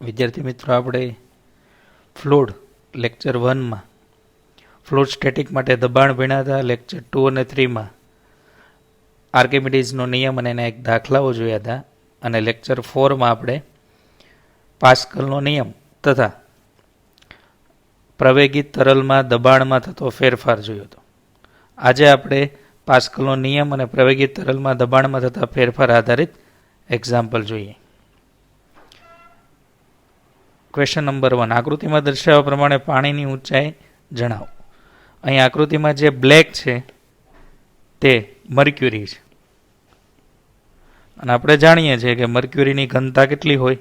વિદ્યાર્થી મિત્રો, આપણે ફ્લુઇડ લેક્ચર 1માં ફ્લુઇડ સ્ટેટિક માટે દબાણ ભણ્યા હતા. લેક્ચર 2 અને 3માં આર્કિમિડીઝનો નિયમ અને એના એક દાખલાઓ જોયા હતા. અને લેક્ચર 4માં આપણે પાસ્કલનો નિયમ તથા પ્રવેગિત તરલમાં દબાણમાં થતો ફેરફાર જોયો હતો. આજે આપણે પાસ્કલનો નિયમ અને પ્રવેગિત તરલમાં દબાણમાં થતા ફેરફાર આધારિત એક્ઝામ્પલ જોઈએ. ક્વેશ્ચન નંબર 1, આકૃતિમાં દર્શાવ્યા પ્રમાણે પાણીની ઊંચાઈ જણાવો. અહીં આકૃતિમાં જે બ્લેક છે તે મર્ક્યુરી છે અને આપણે જાણીએ છીએ કે મર્ક્યુરીની ઘનતા કેટલી હોય?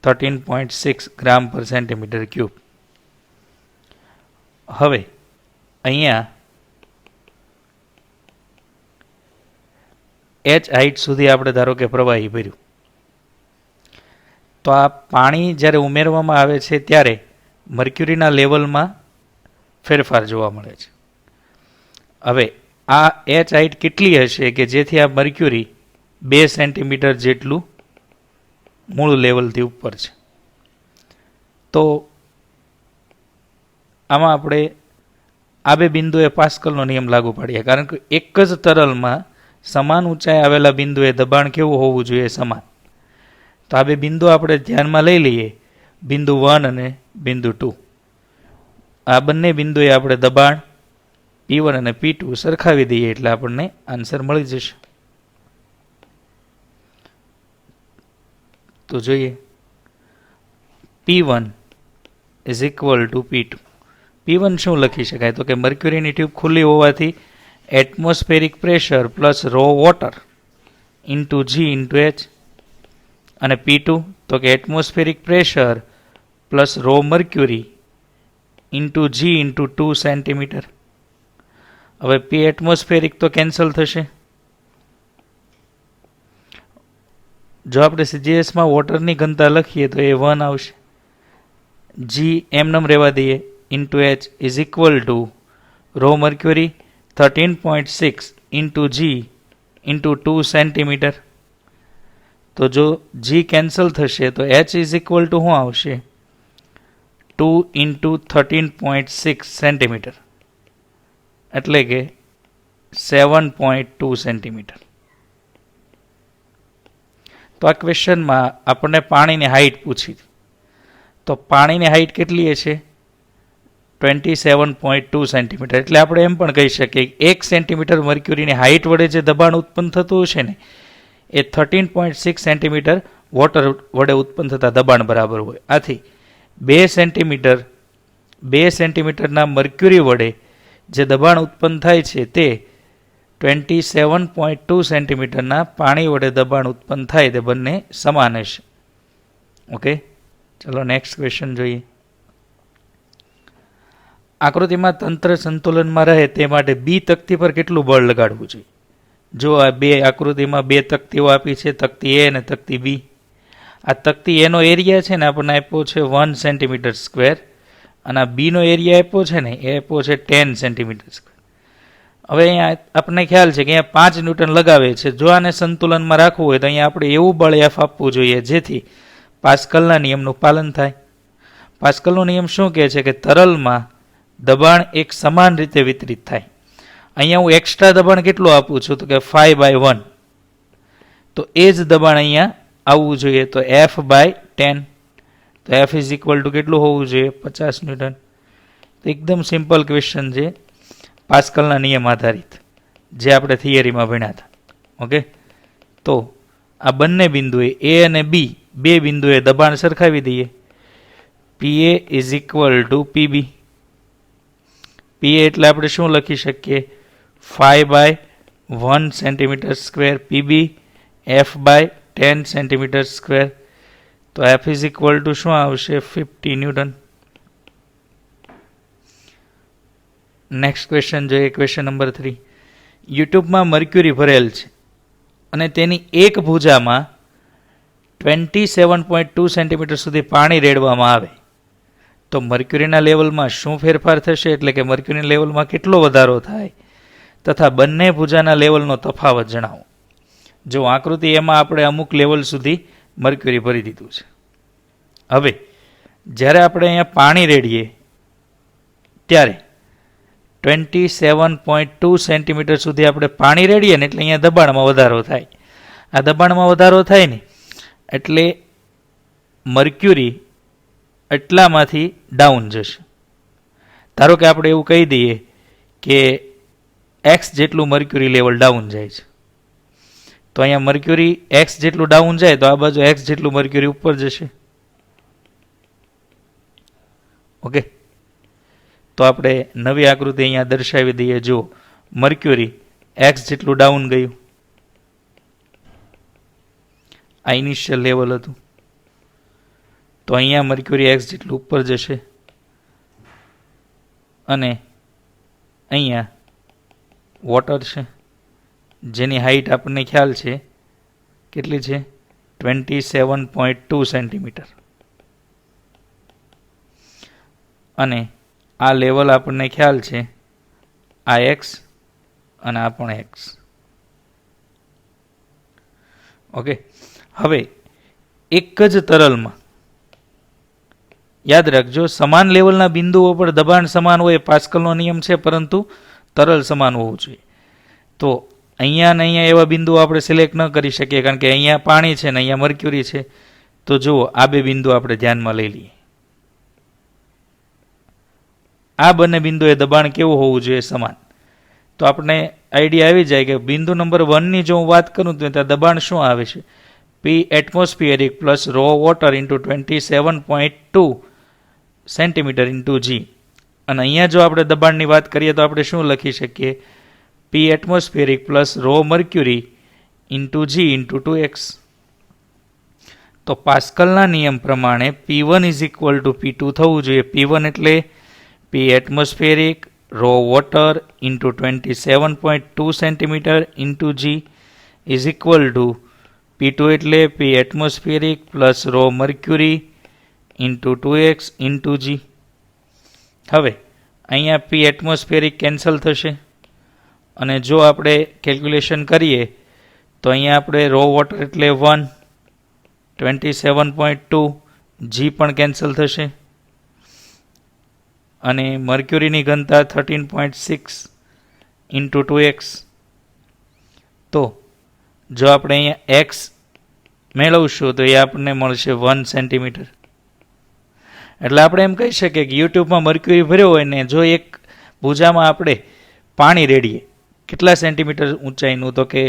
13.6 ગ્રામ પર સેન્ટીમીટર ક્યુબ. હવે અહીંયા h હાઇટ સુધી આપણે ધારો કે પ્રવાહી ભર્યું, તો આ પાણી જ્યારે ઉમેરવામાં આવે છે ત્યારે મર્ક્યુરીના લેવલમાં ફેરફાર જોવા મળે છે. હવે આ h હાઇટ કેટલી હશે કે જેથી આ મર્ક્યુરી 2 સેન્ટીમીટર જેટલું મૂળ લેવલથી ઉપર છે? તો આમાં આપણે આ બે બિંદુએ પાસ્કલનો નિયમ લાગુ પાડીએ, કારણ કે એક જ તરલમાં સમાન ઊંચાઈ આવેલા બિંદુએ દબાણ કેવું હોવું જોઈએ? સમાન. તો આ બે બિંદુ આપણે ધ્યાનમાં લઈ લઈએ, બિંદુ 1 અને બિંદુ 2. આ બંને બિંદુએ આપણે દબાણ P1 અને P2 સરખાવી દઈએ એટલે આપણને આન્સર મળી જશે. તો જોઈએ, P1 is equal to P2. P1 શું લખી શકાય? તો કે મર્ક્યુરીની ટ્યુબ ખુલ્લી હોવાથી atmospheric pressure plus rho water into G into H. અને P2 તો કે atmospheric pressure plus rho mercury into G into 2 centimetre. હવે P એટમોસ્ફેરિક તો કેન્સલ થશે. જો આપણે CGS-માં વોટરની ઘનતા લખીએ તો એ 1 આવશે. G એમનેમ રહેવા દઈએ into H is equal to rho mercury 13.6 into G into 2 centimetre. તો જો G કેન્સલ થશે તો H ઇઝ ઇક્વલ ટુ શું આવશે? 2 ઇન્ટુ 13.6 સેન્ટીમીટર એટલે કે 7.2 સેન્ટીમીટર. તો આ ક્વેશ્ચનમાં આપણને પાણીની હાઇટ પૂછી. તો પાણીની હાઇટ કેટલી છે? 27.2 સેન્ટીમીટર. એટલે આપણે એમ પણ કહી શકીએ કે 1 સેન્ટીમીટર મર્ક્યુરીની હાઇટ વડે જે દબાણ ઉત્પન્ન થતું હશે ને એ 13.6 સેન્ટીમીટર વોટર વડે ઉત્પન્ન થતા દબાણ બરાબર હોય. આથી 2 સેન્ટીમીટરના મર્ક્યુરી વડે જે દબાણ ઉત્પન્ન થાય છે તે 27.2 સેન્ટીમીટરના પાણી વડે દબાણ ઉત્પન્ન થાય તે બંને સમાન હશે. ઓકે, ચલો નેક્સ્ટ ક્વેશ્ચન જોઈએ. આકૃતિમાં તંત્ર સંતુલનમાં રહે તે માટે બી તકતી પર કેટલું બળ લગાડવું જોઈએ? જો આ બે આકૃતિમાં બે તકતીઓ આપી છે, તકતી એ અને તકતી બી. આ તકતી એનો એરિયા છે ને આપણને આપ્યો છે 1 સેન્ટીમીટર સ્ક્વેર અને આ બીનો એરિયા આપ્યો છે ને એ આપ્યો છે 10 સેન્ટીમીટર સ્ક્વેર. હવે અહીંયા આપણને ખ્યાલ છે કે અહીંયા 5 ન્યૂટન લગાવે છે. જો આને સંતુલનમાં રાખવું હોય તો અહીંયા આપણે એવું બળ F આપવું જોઈએ જેથી પાસ્કલના નિયમનું પાલન થાય. પાસ્કલનો નિયમ શું કહે છે કે તરલમાં દબાણ એક સમાન રીતે વિતરિત થાય. અહીંયા હું એક્સ્ટ્રા દબાણ કેટલું આપું છું? તો કે 5/1. તો એ જ દબાણ અહીંયા આવવું જોઈએ. તો F/10. તો F ઇઝ ઇક્વલ ટુ કેટલું હોવું જોઈએ? 50 ન્યૂટન. તો એકદમ સિમ્પલ ક્વેશ્ચન છે, પાસ્કલના નિયમ આધારિત, જે આપણે થિયરીમાં ભણ્યા હતા. ઓકે, તો આ બંને બિંદુએ A અને B બે બિંદુએ દબાણ સરખાવી દઈએ. PA is equal two PB. PA એટલે આપણે શું લખી શકીએ? 5/1 centimetre square. PB F/10 centimetre square. તો F ઇઝ ઇક્વલ ટુ શું આવશે? 50 ન્યૂટન. નેક્સ્ટ ક્વેશ્ચન જોઈએ, ક્વેશ્ચન નંબર 3. યુટ્યુબમાં મર્ક્યુરી ભરેલ છે અને તેની એક ભુજામાં 27.2 સેન્ટીમીટર સુધી પાણી રેડવામાં આવે તો મર્ક્યુરીના લેવલમાં શું ફેરફાર થશે? એટલે કે મર્ક્યુરીના લેવલમાં કેટલો વધારો થાય તથા બંને ભુજાના લેવલનો તફાવત જણાવો. જો આકૃતિ એમાં આપણે અમુક લેવલ સુધી મર્ક્યુરી ભરી દીધું છે. હવે જ્યારે આપણે અહીંયા પાણી રેડીએ ત્યારે 27.2 સેન્ટીમીટર સુધી આપણે પાણી રેડીએ ને એટલે અહીંયા દબાણમાં વધારો થાય. આ દબાણમાં વધારો થાય ને એટલે મર્ક્યુરી એટલામાંથી ડાઉન જશે. ધારો કે આપણે એવું કહી દઈએ કે એક્સ જેટલું મર્ક્યુરી લેવલ ડાઉન જાય છે, તો અહીંયા મર્ક્યુરી એક્સ જેટલું ડાઉન જાય તો આ બાજુ એક્સ જેટલું મર્ક્યુરી ઉપર જશે. ઓકે, તો આપણે નવી આકૃતિ અહીંયા દર્શાવી દઈએ. જો મર્ક્યુરી એક્સ જેટલું ડાઉન ગયું, આ ઇનિશિયલ લેવલ હતું, તો અહીંયા મર્ક્યુરી એક્સ જેટલું ઉપર જશે અને અહીંયા વોટર છે જેની હાઈટ આપણને ખ્યાલ છે કેટલી છે 27.2 સેન્ટીમીટર, અને આ લેવલ આપણને ખ્યાલ છે આ એક્સ અને આ પણ એક્સ. ઓકે, હવે એક જ તરલમાં યાદ રાખજો સમાન લેવલના બિંદુઓ પર દબાણ સમાન હોય, પાસ્કલનો નિયમ છે, પરંતુ તરલ સમાન હોવું જોઈએ. તો અહીંયા ને અહીંયા એવા બિંદુઓ આપણે સિલેક્ટ ન કરી શકીએ કારણ કે અહીંયા પાણી છે ને અહીંયા મર્ક્યુરી છે. તો જુઓ આ બે બિંદુ આપણે ધ્યાનમાં લઈ લઈએ. આ બંને બિંદુએ દબાણ કેવું હોવું જોઈએ? સમાન. તો આપણે આઈડિયા આવી જાય કે બિંદુ નંબર 1ની જો હું વાત કરું તો ત્યાં દબાણ શું આવે છે? P atmospheric plus rho water into 27.2 centimetre into G. અને અહીંયા જો આપણે દબાણની વાત કરીએ તો આપણે શું લખી શકીએ? P atmospheric plus rho mercury into G into 2x. તો પાસ્કલના નિયમ પ્રમાણે P1 is equal to P2 થવું જોઈએ. P1 એટલે P atmospheric rho water into 27.2 centimetre into G is equal to P2 એટલે P atmospheric plus rho mercury into 2x into G. હવે અહીંયા P atmospheric cancel થશે અને જો આપણે કેલ્ક્યુલેશન કરીએ તો અહીંયા આપણે રો વોટર એટલે 1, 27.2, G પણ કેન્સલ થશે અને મર્ક્યુરીની ઘનતા 13.6 ઇન્ટુ 2x. તો જો આપણે અહીંયા એક્સ મેળવશું તો એ આપણને મળશે 1 સેન્ટીમીટર. એટલે આપણે એમ કહી શકીએ કે યુટ્યુબમાં મર્ક્યુરી ભર્યો હોય ને જો એક ભૂજામાં આપણે પાણી રેડીએ કેટલા સેન્ટીમીટર ઊંચાઈનું, તો કે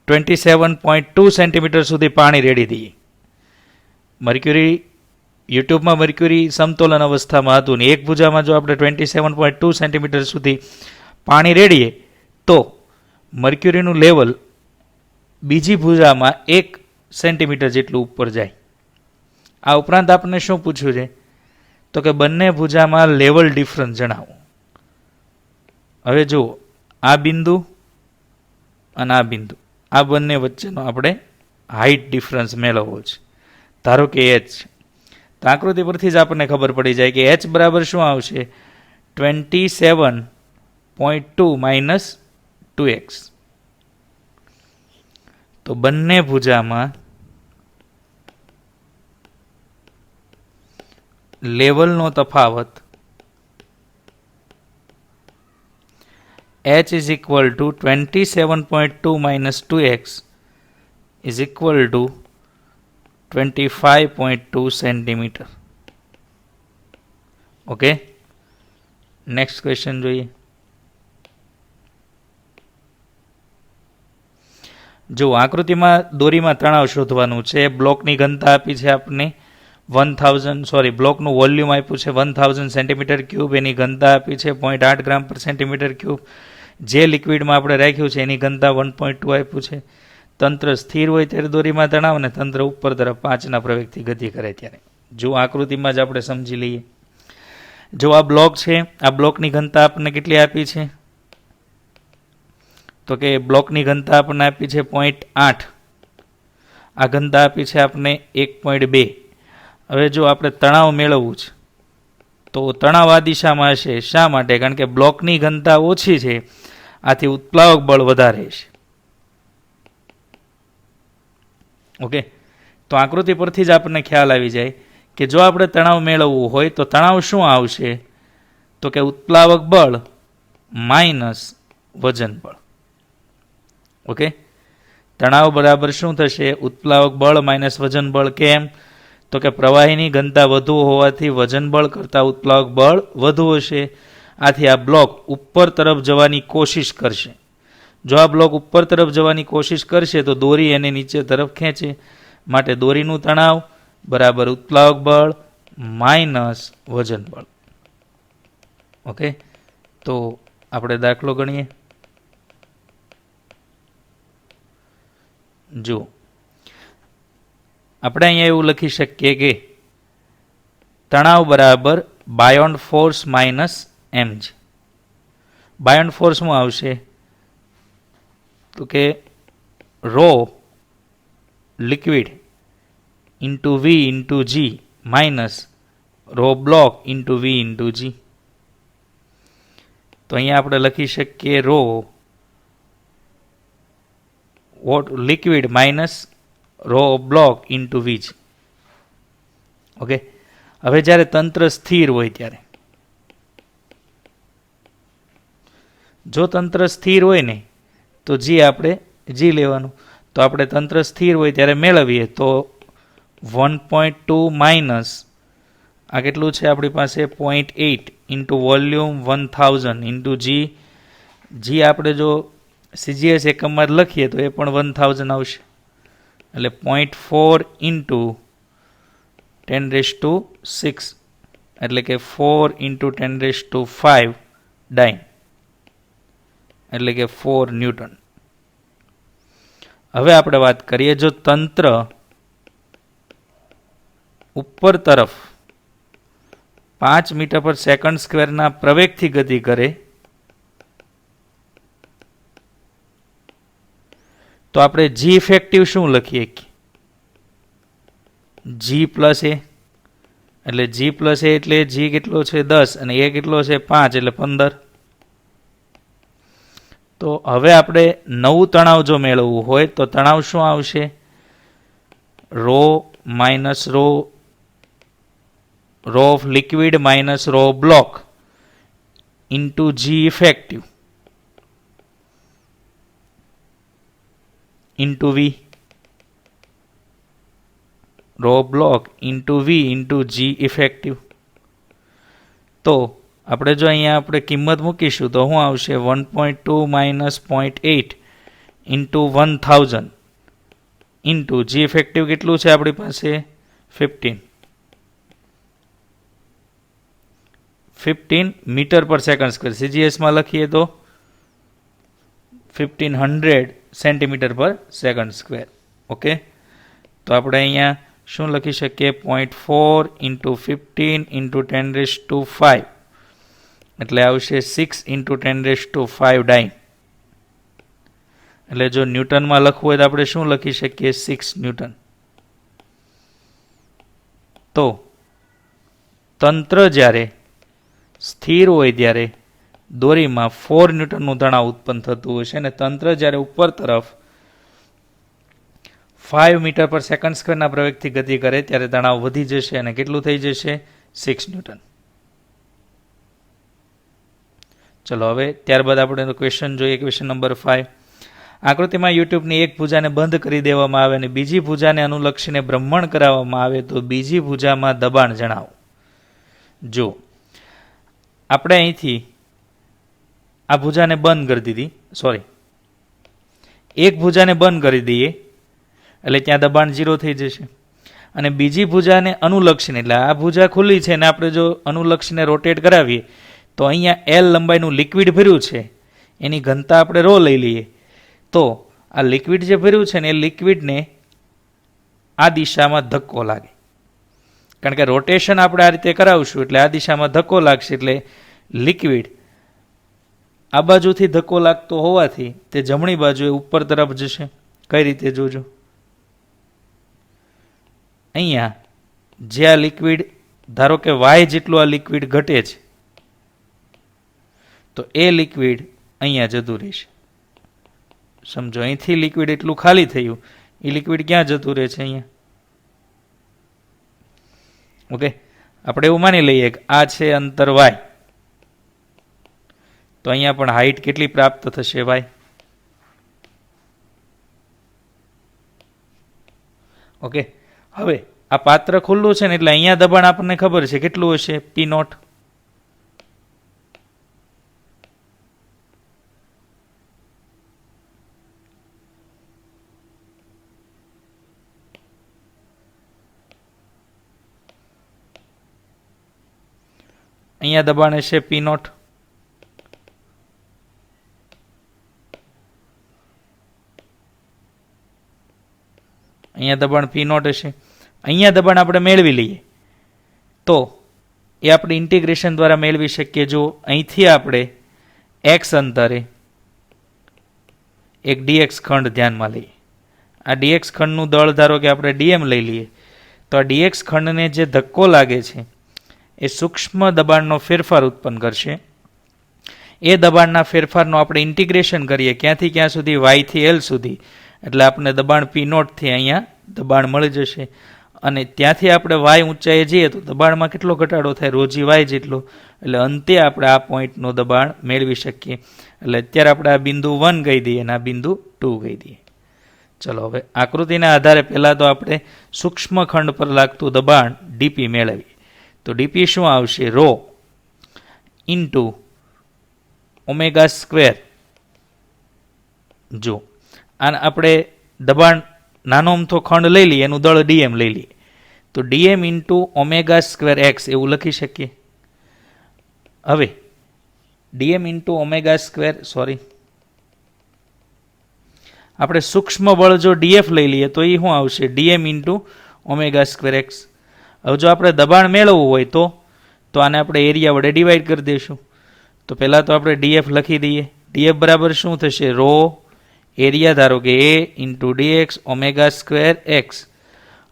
27.2 સેન્ટીમીટર સુધી પાણી રેડી દઈએ. મર્ક્યુરી યુટ્યુબમાં મર્ક્યુરી સમતોલન અવસ્થામાં હતું ને એક ભૂજામાં જો આપણે 27.2 સેન્ટીમીટર સુધી પાણી રેડીએ તો મર્ક્યુરીનું લેવલ બીજી ભૂજામાં 1 સેન્ટીમીટર જેટલું ઉપર જાય. આ ઉપરાંત આપણને શું પૂછ્યું છે? તો કે બંને ભૂજામાં લેવલ ડિફરન્સ જણાવો. હવે જુઓ આ બિંદુ અને આ બિંદુ, આ બંને વચ્ચેનો આપણે હાઇટ ડિફરન્સ મેળવવો છે. ધારો કે h છે તો આકૃતિ પરથી જ આપણને ખબર પડી જાય કે h બરાબર શું આવશે? 27.2 માઇનસ 2x. તો બંને ભુજામાં લેવલનો તફાવત h is equal to 27.2 minus 2x is equal to 25.2 centimeter. Okay, next question જોઈએ. જો આકૃતિમાં દોરીમાં તણાવ શોધવાનું છે. બ્લોકની ઘનતા આપી છે આપને 1000, બ્લોકનું વોલ્યુમ આપ્યું છે 1000 સેન્ટીમીટર ક્યુબ, એની ઘનતા આપી છે 0.8 ગ્રામ પર સેન્ટીમીટર ક્યુબ. જે લિક્વિડમાં આપણે રાખ્યું છે એની ઘનતા 1.2 આપ્યું છે. તંત્ર સ્થિર હોય ત્યારે દોરીમાં તણાવ અને તંત્ર ઉપર તરફ 5ના પ્રવેગથી ગતિ કરે ત્યારે. જો આકૃતિમાં જ આપણે સમજી લઈએ. જો આ બ્લોક છે, આ બ્લોકની ઘનતા આપણને કેટલી આપી છે? તો કે બ્લોકની ઘનતા આપણને આપી છે 0.8, આ ઘનતા આપી છે આપણને 1.2. હવે જો આપણે તણાવ મેળવવું છે તો તણાવ આ દિશામાં હશે. શા માટે? કારણ કે બ્લોકની ઘનતા ઓછી છે, આથી ઉત્પ્લાવક બળ વધારે છે. ઓકે, તો આકૃતિ પરથી જ આપણને ખ્યાલ આવી જાય કે જો આપણે તણાવ મેળવવું હોય તો તણાવ શું આવશે, તો કે ઉત્પ્લાવક બળ માઇનસ વજન બળ. ઓકે, તણાવ બરાબર શું થશે, ઉત્પ્લાવક બળ માઇનસ વજન બળ. કેમ, તો કે પ્રવાહીની ઘનતા વધુ હોવાથી વજન બળ કરતાં ઉત્પ્લાવક બળ વધુ હશે. આથી આ બ્લોક ઉપર તરફ જવાની કોશિશ કરશે. જો આ બ્લોક ઉપર તરફ જવાની કોશિશ કરશે તો દોરી એને નીચે તરફ ખેંચે. માટે દોરીનું તણાવ બરાબર ઉત્પ્લાવક બળ માઇનસ વજન બળ. ઓકે, તો આપણે દાખલો ગણીએ. જો આપણે અહીંયા એવું લખી શકીએ કે તણાવ બરાબર buoyant force minus mg. Buoyant ફોર્સમાં આવશે તો કે રો લિક્વિડ ઇન્ટુ વી into g minus rho block into વી ઇન્ટુ જી. તો અહીંયા આપણે લખી શકીએ rho liquid minus rho block into v g. Okay, હવે જ્યારે તંત્ર સ્થિર હોય ત્યારે, જો તંત્ર સ્થિર હોય ને તો જી આપણે જી લેવાનું. તો આપણે તંત્ર સ્થિર હોય ત્યારે મેળવીએ તો 1.2 માઇનસ આ કેટલું છે આપણી પાસે 0.8 ઇન્ટુ વોલ્યુમ 1000 ઇન્ટુ જી. જી આપણે જો CGS એકમમાં લખીએ તો એ પણ 1000 આવશે. એટલે 0.4 ઇન્ટુ 10⁶, એટલે કે 4 ઇન્ટુ 10⁵ ડાઇન, એટલે કે 4 ન્યૂટન. હવે આપણે વાત કરીએ, જો તંત્ર ઉપર તરફ 5 મીટર પર સેકન્ડ સ્ક્વેરના પ્રવેગથી ગતિ કરે તો આપણે જી ઇફેક્ટિવ શું લખીએ, જી પ્લસ એ. એટલે જી પ્લસ એ એટલે જી કેટલો છે 10 અને એ કેટલો છે 5 એટલે 15. તો હવે આપણે નવું તણાવ જો મેળવવું હોય તો તણાવ શું આવશે, rho minus rho of liquid minus rho block into G effective into V, rho block into V into G effective. તો આપણે જો અહીંયા આપણે કિંમત મૂકીશું તો શું આવશે, 1.2 minus 0.8 into 1000 into G effective કેટલું છે આપણી પાસે 15 મીટર પર સેકન્ડ સ્ક્વેર. CGSમાં લખીએ તો 1500 સેન્ટીમીટર પર સેકન્ડ સ્ક્વેર. ઓકે, તો આપણે અહીંયા શું લખી શકીએ, 0.4 ઇન્ટુ 15 ઇન્ટુ 10⁵, એટલે આવશે 6 ઇન્ટુ 10⁵ ડાઇન. એટલે જો ન્યૂટનમાં લખવું હોય તો આપણે શું લખી શકીએ, 6 ન્યૂટન. તો તંત્ર જ્યારે સ્થિર હોય ત્યારે દોરીમાં 4 ન્યૂટનનું તણાવ ઉત્પન્ન થતું હશે અને તંત્ર જ્યારે ઉપર તરફ 5 મીટર પર સેકન્ડ સ્ક્વેરના પ્રવેગથી ગતિ કરે ત્યારે તણાવ વધી જશે અને કેટલું થઈ જશે, 6 ન્યૂટન. ચલો હવે ત્યારબાદ આપણે ક્વેશ્ચન જોઈએ. Question number 5. આકૃતિમાં યુટ્યુબની એક ભુજાને બંધ કરી દેવામાં આવે અને બીજી ભુજાને અનુલક્ષીને ભ્રમણ કરાવવામાં આવે તો બીજી ભુજામાં દબાણ જણાવો. જો આપણે અહીંથી આ ભુજાને બંધ કરી દીધી, એક ભુજાને બંધ કરી દઈએ એટલે ત્યાં દબાણ 0 થઈ જશે. અને બીજી ભુજાને અનુલક્ષીને, એટલે આ ભુજા ખુલ્લી છે અને આપણે જો અનુલક્ષીને રોટેટ કરાવીએ તો અહીંયા L લંબાઈનું લિક્વિડ ભર્યું છે, એની ઘનતા આપણે રો લઈ લઈએ. તો આ લિક્વિડ જે ભર્યું છે ને એ લિક્વિડને આ દિશામાં ધક્કો લાગે, કારણ કે રોટેશન આપણે આ રીતે કરાવશું એટલે આ દિશામાં ધક્કો લાગશે. એટલે લિક્વિડ આ બાજુથી ધક્કો લાગતો હોવાથી તે જમણી બાજુએ ઉપર તરફ જશે. કઈ રીતે જોજો, અહીંયા જે આ લિક્વિડ ધારો કે y જેટલું આ લિક્વિડ ઘટે છે તો એ લિક્વિડ અહીંયા જતું રહેશે. સમજો અહીંથી લિક્વિડ એટલું ખાલી થયું એ લિક્વિડ ક્યાં જતું રહે છે? અહીંયા. ઓકે, આપણે એવું માની લઈએ કે આ છે અંતર વાય, તો અહીંયા પણ હાઈટ કેટલી પ્રાપ્ત થશે? વાય. ઓકે, હવે આ પાત્ર ખુલ્લું છે ને એટલે અહીંયા દબાણ આપણને ખબર છે કેટલું હશે? પી નોટ. અહીંયા દબાણ હશે પી નોટ. અહીંયા દબાણ પી નોટ હશે. અહીંયા દબાણ આપણે મેળવી લઈએ તો એ આપણે ઇન્ટિગ્રેશન દ્વારા મેળવી શકીએ. જો અહીંથી આપણે એક્સ અંતરે એક ડીએક્સ ખંડ ધ્યાનમાં લઈએ. આ ડીએક્સ ખંડનું દળ ધારો કે આપણે ડીએમ લઈ લઈએ, તો આ ડીએક્સ ખંડને જે ધક્કો લાગે છે એ સૂક્ષ્મ દબાણનો ફેરફાર ઉત્પન્ન કરશે. એ દબાણના ફેરફારનો આપણે ઇન્ટિગ્રેશન કરીએ ક્યાંથી ક્યાં સુધી? વાયથી એલ સુધી. એટલે આપણે દબાણ પી નોટથી અહીંયા દબાણ મળી જશે. અને ત્યાંથી આપણે વાય ઊંચાઈએ જઈએ તો દબાણમાં કેટલો ઘટાડો થાય? રોજી વાય જેટલો. એટલે અંતે આપણે આ પોઈન્ટનું દબાણ મેળવી શકીએ. એટલે અત્યારે આપણે આ બિંદુ 1 કહી દઈએ અને આ બિંદુ 2 કહી દઈએ. ચલો હવે આકૃતિના આધારે પહેલાં તો આપણે સૂક્ષ્મ ખંડ પર લાગતું દબાણ ડીપી મેળવીએ. તો ડીપી શું આવશે? Rho into omega square. જો આને આપણે દબાણ નાનો અમથો ખંડ લઈ લઈએ, એનું દળ ડીએમ લઈ લઈએ, તો DM into omega square x એવું લખી શકીએ. હવે DM into omega square, sorry, આપણે સૂક્ષ્મ બળ જો ડીએફ લઈ લઈએ તો એ શું આવશે? DM into omega square x. હવે જો આપણે દબાણ મેળવવું હોય તો આને આપણે એરિયા વડે ડિવાઈડ કરી દઈશું. તો પહેલાં તો આપણે ડીએફ લખી દઈએ. ડીએફ બરાબર શું થશે? રો એરિયા ધારો કે A into dx omega square x.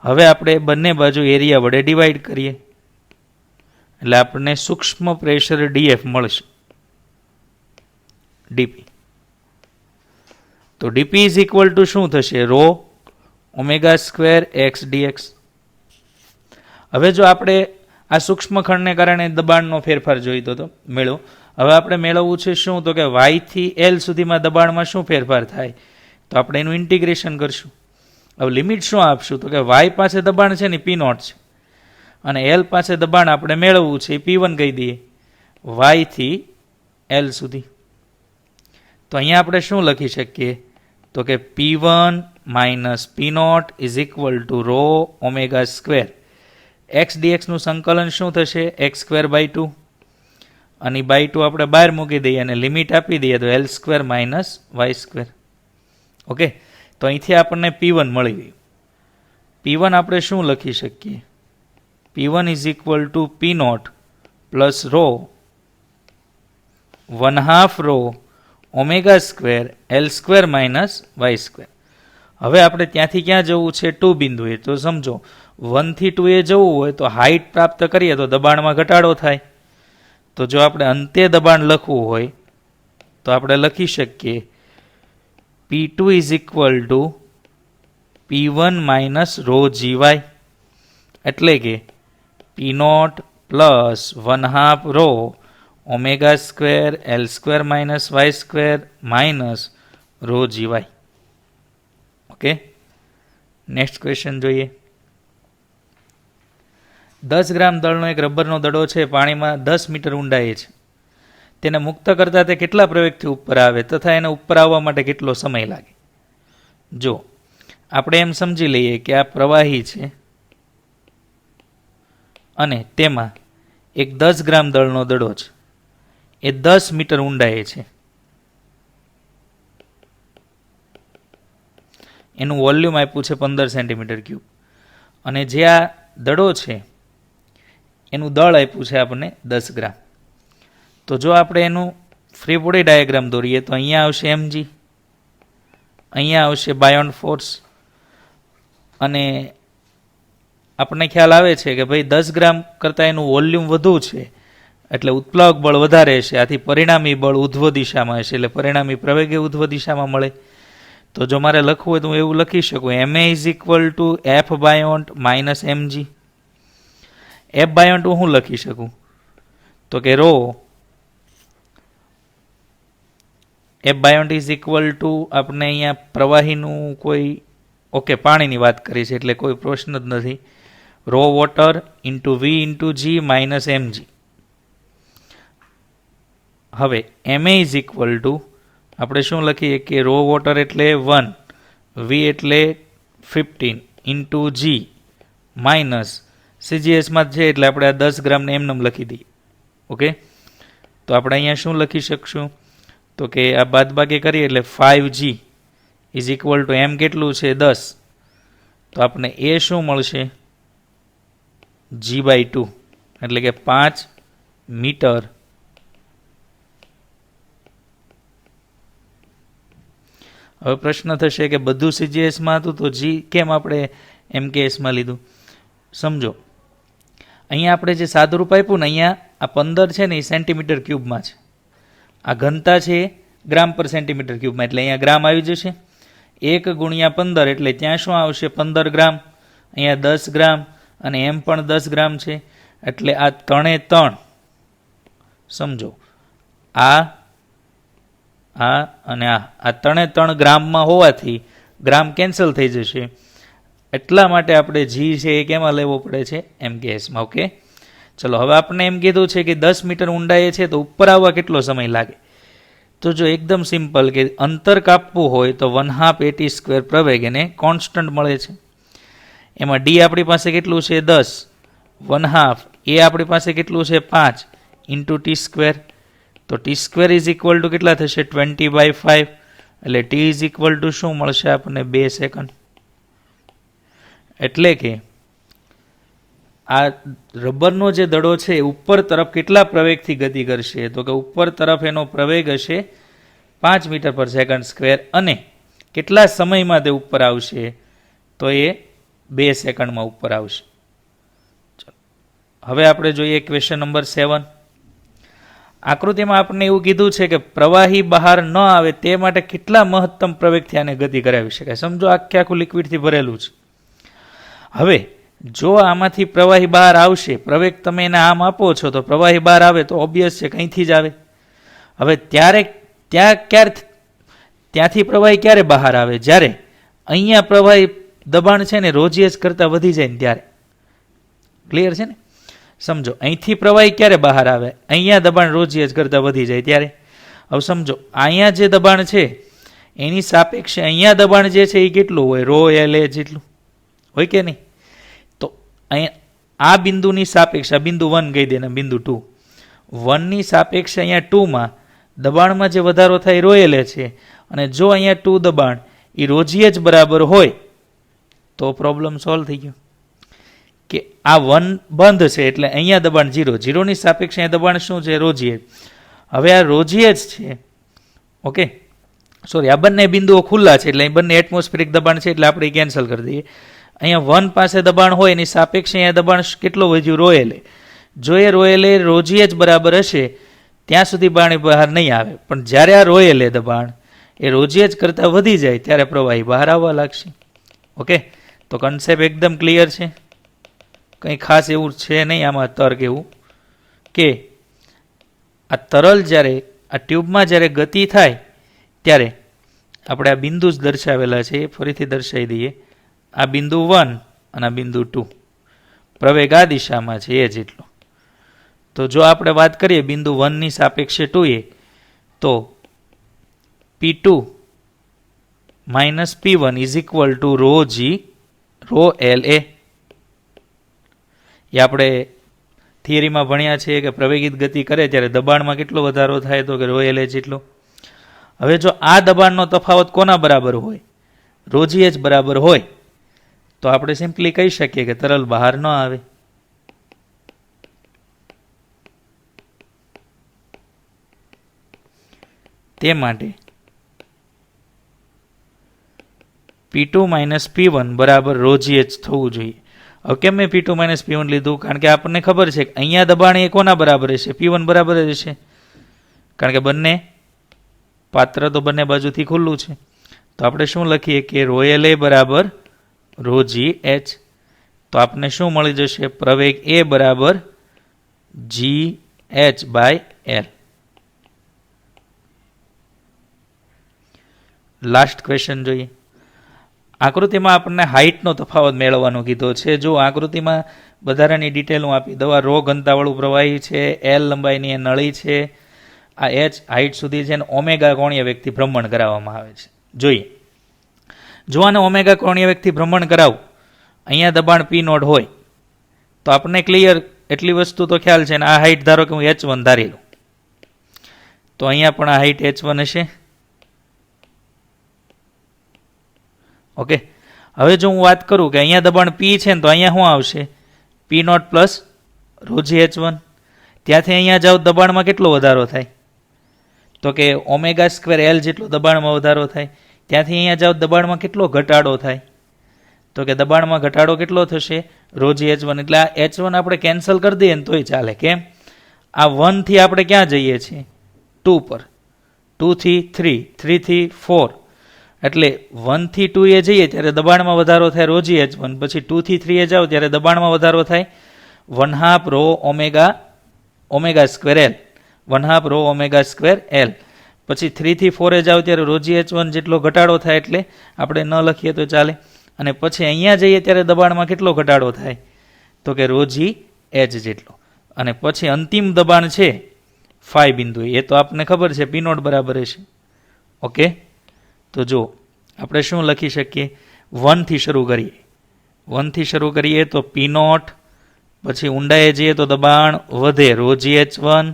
હવે આપણે બંને બાજુ એરિયા વડે ડિવાઈડ કરીએ એટલે આપણને સૂક્ષ્મ પ્રેશર ડીએફ મળશે. ડીપી. તો ડીપી ઇઝ ઇક્વલ ટુ શું થશે? Rho omega square X DX. હવે જો આપણે આ સૂક્ષ્મ ખંડને કારણે દબાણનો ફેરફાર જોઈતો હતો મેળવો. હવે આપણે મેળવવું છે શું? તો કે વાયથી એલ સુધીમાં દબાણમાં શું ફેરફાર થાય? તો આપણે એનું ઇન્ટિગ્રેશન કરશું. હવે લિમિટ શું આપશું? તો કે વાય પાસે દબાણ છે ને પી નોટ છે, અને એલ પાસે દબાણ આપણે મેળવવું છે એ P1 કહી દઈએ, વાયથી એલ સુધી. તો અહીંયા આપણે શું લખી શકીએ? તો કે P1 minus P naught is equal to rho omega square x ડીએક્સનું સંકલન શું થશે? એક્સ સ્ક્વેર બાય 2, અને બાય 2 આપણે બહાર મૂકી દઈએ અને લિમિટ આપી દઈએ તો L square minus Y square. Okay, તો અહીંથી આપણને P1 મળી ગયું. P1 આપણે શું લખી શકીએ? P1 is equal to P naught plus rho 1/2 rho omega square L square minus Y square. હવે આપણે ત્યાંથી ક્યાં જવું છે? 2 બિંદુએ. તો સમજો 1 થી 2 એ જવું હોય તો હાઇટ પ્રાપ્ત કરીએ તો દબાણમાં ઘટાડો થાય. તો જો આપણે અંતે દબાણ લખવું હોય તો આપણે લખી શકીએ P2 is equal to P1 minus rho GY, એટલે કે P naught plus 1/2 rho omega square L square minus Y square minus rho GY. Okay, next question જોઈએ. 10 ગ્રામ દળનો એક રબરનો દડો છે, પાણીમાં 10 મીટર ઊંડાઈએ છે. તેને મુક્ત કરતાં તે કેટલા પ્રવેગથી ઉપર આવે તથા એને ઉપર આવવા માટે કેટલો સમય લાગે? જો આપણે એમ સમજી લઈએ કે આ પ્રવાહી છે અને તેમાં એક 10 ગ્રામ દળનો દડો છે, એ 10 મીટર ઊંડાઈએ છે. એનું વોલ્યુમ આપ્યું છે 15 સેન્ટીમીટર ક્યુબ, અને જે આ દડો છે એનું દળ આપ્યું છે આપણને 10 ગ્રામ. તો જો આપણે એનું ફ્રી બોડી ડાયાગ્રામ દોરીએ તો અહીંયા આવશે mg, અહીંયા આવશે બાયોન ફોર્સ, અને આપણને ખ્યાલ આવે છે કે ભાઈ 10 ગ્રામ કરતાં એનું વોલ્યુમ વધુ છે એટલે ઉત્પ્લાવક બળ વધારે છે. આથી પરિણામી બળ ઉધ્વ દિશામાં હશે, એટલે પરિણામી પ્રવેગે ઉધ્વ દિશામાં મળે. તો જો મારે લખવું હોય તો હું એવું લખી શકું, m a is equal to F buoyant minus mg. F buoyant હું લખી શકું તો કે rho F buoyant is equal to, આપણે અહીંયા પ્રવાહીનું કોઈ પાણીની વાત કરી છે એટલે કોઈ પ્રશ્ન જ નથી, રો વોટર ઇન્ટુ વી ઇન્ટુ જી માઇનસ એમજી. હવે m a is equal to આપણે શું લખીએ કે રો વોટર એટલે 1, વી એટલે 15 ઇન્ટુ જી માઇનસ સીજીએસમાં છે એટલે આપણે આ 10 ગ્રામને એમનેમ લખી દઈએ. ઓકે, તો આપણે અહીંયા શું લખી શકશું તો કે આ બાદબાકી કરીએ એટલે 5g ઇઝ ઇક્વલ ટુ એમ કેટલું છે 10, તો આપણે એ શું મળશે g/2 એટલે કે 5 મીટર. હવે પ્રશ્ન થશે કે બધું સીજીએસમાં હતું તો જી કેમ આપણે એમકેએસમાં લીધું? સમજો, અહીંયા આપણે જે સાદુરૂપ આપ્યું ને, અહીંયા આ 15 છે ને એ સેન્ટીમીટર ક્યુબમાં છે, આ ઘનતા છે ગ્રામ પર સેન્ટીમીટર ક્યુબમાં, એટલે અહીંયા ગ્રામ આવી જશે. 1 × 15 એટલે ત્યાં શું આવશે 15 ગ્રામ, અહીંયા 10 ગ્રામ અને એમ પણ 10 ગ્રામ છે, એટલે આ 3 એ 3 સમજો, આ અને આ 3 એ 3 ગ્રામમાં હોવાથી ગ્રામ કેન્સલ થઈ જશે, એટલા માટે આપણે જી છે એ કેમાં લેવો પડે છે એમકેએસમાં. ઓકે, ચલો હવે આપણે એમ કીધું છે કે 10 મીટર ઊંડાઈએ છે તો ઉપર આવવા કેટલો સમય લાગે? તો જો એકદમ સિમ્પલ કે અંતર કાપવું હોય તો 1/2 AT² પ્રવેગ એને કોન્સ્ટન્ટ મળે છે. એમાં ડી આપણી પાસે કેટલું છે 10, 1/2 એ આપણી પાસે કેટલું છે 5 ઇન્ટુ t², તો t² ઇઝ ઇક્વલ ટુ કેટલા થશે 20/5, એટલે t ઇઝ ઇક્વલ ટુ શું મળશે આપણને 2 સેકન્ડ. એટલે કે આ રબરનો જે દડો છે ઉપર તરફ કેટલા પ્રવેગથી ગતિ કરશે તો કે ઉપર તરફ એનો પ્રવેગ હશે 5 મીટર પર સેકન્ડ સ્ક્વેર, અને કેટલા સમયમાં તે ઉપર આવશે તો એ 2 સેકન્ડમાં ઉપર આવશે. હવે આપણે જોઈએ ક્વેશ્ચન નંબર 7. આકૃતિમાં આપણે એવું કીધું છે કે પ્રવાહી બહાર ન આવે તે માટે કેટલા મહત્તમ પ્રવેગથી આને ગતિ કરાવી શકાય. સમજો આખું લિક્વિડથી ભરેલું છે. હવે જો આમાંથી પ્રવાહી બહાર આવશે, પ્રવેગ તમે એને આમ આપો છો તો પ્રવાહી બહાર આવે તો ઓબ્વિયસ છે કંઈથી જ આવે. હવે ત્યાંથી પ્રવાહી ક્યારે બહાર આવે? જ્યારે અહીંયા પ્રવાહી દબાણ છે ને રોજીએસ કરતાં વધી જાય ને ત્યારે. ક્લિયર છે ને? સમજો, અહીંથી પ્રવાહી ક્યારે બહાર આવે? અહીંયા દબાણ રોજીએસ કરતાં વધી જાય ત્યારે. હવે સમજો, અહીંયા જે દબાણ છે એની સાપેક્ષે અહીંયા દબાણ જે છે એ કેટલું હોય? ρLA જેટલું હોય કે નહીં? તો અહીંયા આ બિંદુની સાપેક્ષે, બિંદુ 1 કહી દે ને બિંદુ 2, 1 ની સાપેક્ષે અહીંયા 2 માં દબાણમાં જે વધારો થાય ρLA છે, અને જો અહીંયા 2 દબાણ એ રોજીએ જ બરાબર હોય તો પ્રોબ્લેમ સોલ્વ થઈ ગયો. કે આ 1 બંધ છે એટલે અહીંયા દબાણ 0, 0 ની સાપેક્ષે અહીંયા દબાણ શું છે? રોજીએ. હવે આ રોજીએ જ છે, ઓકે સોરી, આ બંને બિંદુઓ ખુલ્લા છે એટલે અહીં બંને એટમોસ્ફિરિક દબાણ છે એટલે આપણે કેન્સલ કરી દઈએ. અહીંયા 1 પાસે દબાણ હોય એની સાપેક્ષે અહીંયા દબાણ કેટલું વધ્યું? ρLA. જો એ ρLA રોજીએ જ બરાબર હશે ત્યાં સુધી પાણી બહાર નહીં આવે, પણ જ્યારે આ ρLA દબાણ એ રોજીએ જ કરતાં વધી જાય ત્યારે પ્રવાહી બહાર આવવા લાગશે. ઓકે, તો કન્સેપ્ટ એકદમ ક્લિયર છે, કંઈ ખાસ એવું છે નહીં આમાં તર્ક એવું કે આ તરલ જ્યારે આ ટ્યુબમાં જ્યારે ગતિ થાય ત્યારે આપણે આ બિંદુ જ દર્શાવેલા છે, ફરીથી દર્શાવી દઈએ. આ બિંદુ 1 અને આ બિંદુ 2, પ્રવેગ આ દિશામાં છે એ જેટલો. તો જો આપણે વાત કરીએ બિંદુ 1 ની સાપેક્ષે 2a, તો P2 - P1 is equal two ρg ρLA. એ આપણે થિયરીમાં ભણ્યા છીએ કે પ્રવેગિત ગતિ કરે ત્યારે દબાણમાં કેટલો વધારો થાય તો કે ρLA જેટલો. હવે જો આ દબાણનો તફાવત કોના બરાબર હોય? રોજીએ જ બરાબર હોય, તો આપણે સિમ્પલી કહી શકીએ કે તરલ બહાર ન આવે. તે માટે P2 - P1 બરાબર રોજીએ જ થવું જોઈએ. હવે કેમ મેં P2 - P1 લીધું? કારણ કે આપણને ખબર છે કે અહીંયા દબાણ એ કોના બરાબર હશે? P1 બરાબર જ હશે, કારણ કે બંને પાત્ર તો બંને બાજુથી ખુલ્લું છે. તો આપણે શું લખીએ કે રો એલ એ બરાબર રો જી એચ. તો આપને શું મળી જશે? પ્રવેગ એ બરાબર G H by L. Last question જોઈએ. આકૃતિમાં આપણને હાઇટનો તફાવત મેળવવાનો કીધો છે. જો આકૃતિમાં વધારાની ડિટેલ હું આપી દઉં. રો ઘનતાવાળું પ્રવાહી છે, એલ લંબાઈની એ નળી છે, આ એચ હાઇટ સુધી છે, અને ઓમેગા કોણીય વ્યક્તિ ભ્રમણ કરાવવામાં આવે છે. જોઈએ, જો આને ઓમેગા કોણીય વ્યક્તિ ભ્રમણ કરાવું, અહીંયા દબાણ પી નોટ હોય તો આપણને ક્લિયર એટલી વસ્તુ તો ખ્યાલ છે ને. આ હાઇટ ધારો કે હું H1 ધારી લઉં તો અહીંયા પણ આ હાઇટ H1 હશે. ઓકે, હવે જો હું વાત કરું કે અહીંયા દબાણ પી છે ને તો અહીંયા શું આવશે? પી નોટ પ્લસ રોજી H1. ત્યાંથી અહીંયા જાઓ દબાણમાં કેટલો વધારો થાય? તો કે ઓમેગા સ્ક્વેર એલ જેટલો દબાણમાં વધારો થાય. ત્યાંથી અહીંયા જાઓ દબાણમાં કેટલો ઘટાડો થાય? તો કે દબાણમાં ઘટાડો કેટલો થશે? રોજી H1. એટલે આ H1 આપણે કેન્સલ કરી દઈએ ને તોય ચાલે. કેમ? આ 1 થી આપણે ક્યાં જઈએ છીએ? 2 પર. 2 થી 3, 3 થી 4. એટલે 1 થી 2 એ જઈએ ત્યારે દબાણમાં વધારો થાય રોજી H1. પછી 2 થી 3 એ જાઓ ત્યારે દબાણમાં વધારો થાય 1/2 rho omega square L. 1/2 rho omega square L. પછી 3 થી 4 એ જાઓ ત્યારે રોજી H1 જેટલો ઘટાડો થાય, એટલે આપણે ન લખીએ તો ચાલે. અને પછી અહીંયા જઈએ ત્યારે દબાણમાં કેટલો ઘટાડો થાય? તો કે રોજી એચ જેટલો. અને પછી અંતિમ દબાણ છે 5 બિંદુ, એ તો આપને ખબર છે પી નોટ બરાબર હશે. ઓકે, તો જો આપણે શું લખી શકીએ? 1 થી શરૂ કરીએ. 1 થી શરૂ કરીએ તો પી નોટ, પછી ઊંડાઈએ જઈએ તો દબાણ વધે રોજી H1.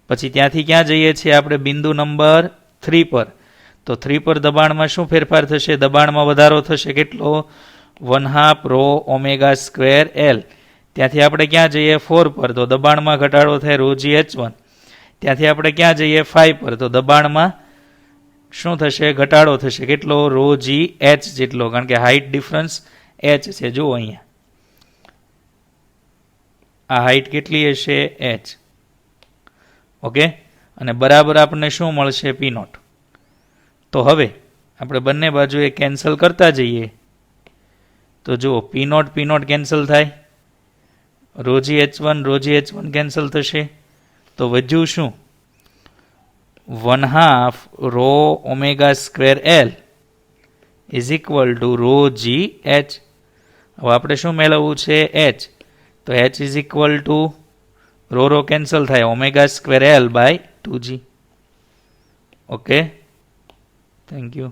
પછી ત્યાંથી ક્યાં જઈએ છીએ આપણે? બિંદુ નંબર 3 પર. તો 3 પર દબાણમાં શું ફેરફાર થશે? દબાણમાં વધારો થશે કેટલો? 1/2 રો ઓમેગા સ્ક્વેર એલ. ત્યાંથી આપણે ક્યાં જઈએ? 4 પર. તો દબાણમાં ઘટાડો થાય રોજી H1. ત્યાંથી આપણે ક્યાં જઈએ? 5 પર. તો દબાણમાં શું થશે? ઘટાડો થશે કેટલો? રોજી એચ જેટલો, કારણ કે હાઇટ ડિફરન્સ એચ છે. જુઓ અહીંયા આ હાઇટ કેટલી હશે? એચ. ઓકે, અને બરાબર આપણને શું મળશે? પી નોટ. તો હવે આપણે બંને બાજુએ કેન્સલ કરતા જઈએ તો જુઓ પી નોટ કેન્સલ થાય, રોજી H1 કેન્સલ થશે. તો વધ્યું શું? 1/2 rho omega square L is equal to rho g h. હવે આપણે શું મેળવવું છે? એચ. તો h is equal to rho cancel થાય omega square L by 2g. Okay, thank you.